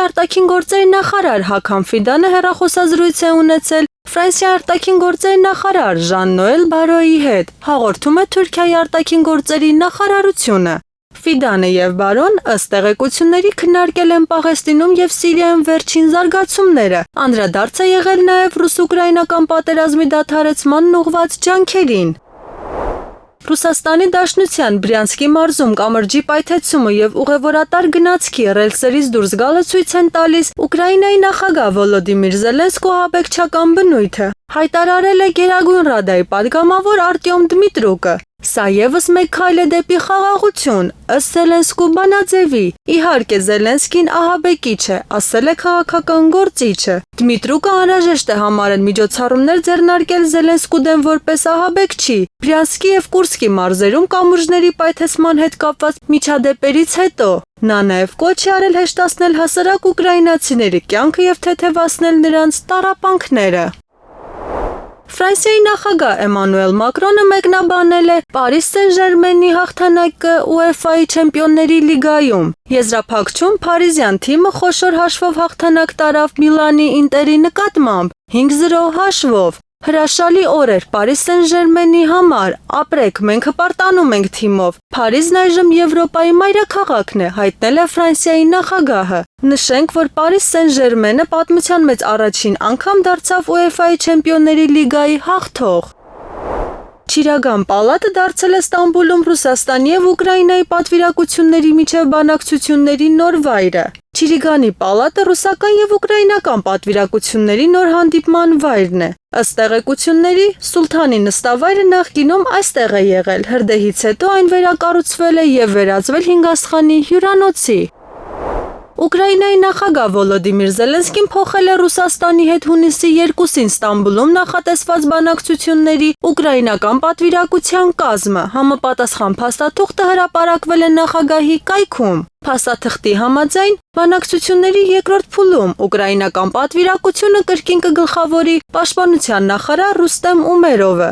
արտաքին գործերի նախարար Հաքամ Ֆիդանը հեռախոսազրույց է ունեցել Ֆրանսիայի արտաքին գործերի նախարար Ժան-Նոել Բարոյի հետ, հաղորդում է Թուրքիայի արտաքին գործերի նախարարությունը։ Ֆիդանը եւ Բարոն ըստ տեղեկությունների քննարկել են Պաղեստինում եւ Սիրիայում վերջին զարգացումները։ Անդրադարձ է եղել նաեւ ռուս-ուկրաինական պատերազմի դադարեցմանն ուղղված ջանքերին։ Ռուսաստանի Դաշնության Բրյանսկի մարզում կամրջի պայթեցումը եւ ուղևորատար գնացքի ռելսերից դուրս գալը ցույց են տալիս Ուկրաինայի նախագահ Վոլոդիմիր Զելենսկու ահաբեկչական բնույթը, հայտարարել է Գերագույն Ռադայի պատգամավոր Արտյոմ Դմիտրուկը։ Սա եւս մեկ քայլ է դեպի խաղաղություն, ըստ Զելենսկու բանաձևի։ Իհարկե Զելենսկին ահաբեկիչ է, ասել է քաղաքական գործիչը։ Դմիտրուկը անհրաժեշտ է համարել միջոցառումներ ձեռնարկել Զելենսկու դեմ որպես ահաբեկչի։ Բրյանսկի եւ Կուրսկի մարզերում կամուրջների պայթեցման հետ կապված միջադեպերից հետո նա նաեւ կոչ է արել հեշտացնել հասարակ ուկրաինացիների կյանքը եւ թեթևացնել նրանց տառապանքները։ Ֆրանսիայի նախագահ Էմանուել Մակրոնը մեկնաբանել է Պարիս Սեն-Ժերմենի հաղթանակը UEFA-ի Չեմպիոնների լիգայում։ Եզրափակչում փարիզյան թիմը խոշոր հաշվով հաղթանակ տարավ Միլանի Ինտերի նկատմամբ 5-0 հաշվով։ Հրաշալի օր էր Պարիս Սեն-Ժերմենի համար, ապրեք, մենք հպարտանում ենք թիմով։ Փարիզն այժմ Եվրոպայի մայրաքաղաքն է, հայտնել է Ֆրանսիայի նախագահը։ Նշենք, որ Պարիս Սեն-Ժերմենը պատմության մեջ առաջին անգամ դարձավ UEFA-ի Չեմպիոնների լիգայի հաղթող։ Չիրագան պալատը դարձել է Ստամբուլում Ռուսաստանի եւ Ուկրաինայի պատվիրակությունների միջև բանակցությունների նոր վայրը։ Չիրիգանի պալատը ռուսական եւ ուկրաինական պատվիրակությունների նոր հանդիպման վայրն է։ Ըստ տեղեկությունների, Սուլթանի նստավայրը նախկինում այստեղ է եղել, հրդեհից հետո այն վերակառուցվել է եւ վերածվել 5 աստղանի հյուրանոցի։ Ուկրաինայի նախագահ Վոլոդիմիր Զելենսկին փոխել է Ռուսաստանի հետ հունիսի 2-ին Ստամբուլում նախատեսված բանակցությունների ուկրաինական պատվիրակության կազմը։ Համապատասխան փաստաթուղթը հրապարակվել է նախագահի կայքում։ Փաստաթղթի համաձայն, բանակցությունների երկրորդ փուլում ուկրաինական պատվիրակությունը կրկին կգլխավորի պաշտպանության նախարար Ռուստեմ Ումերովը։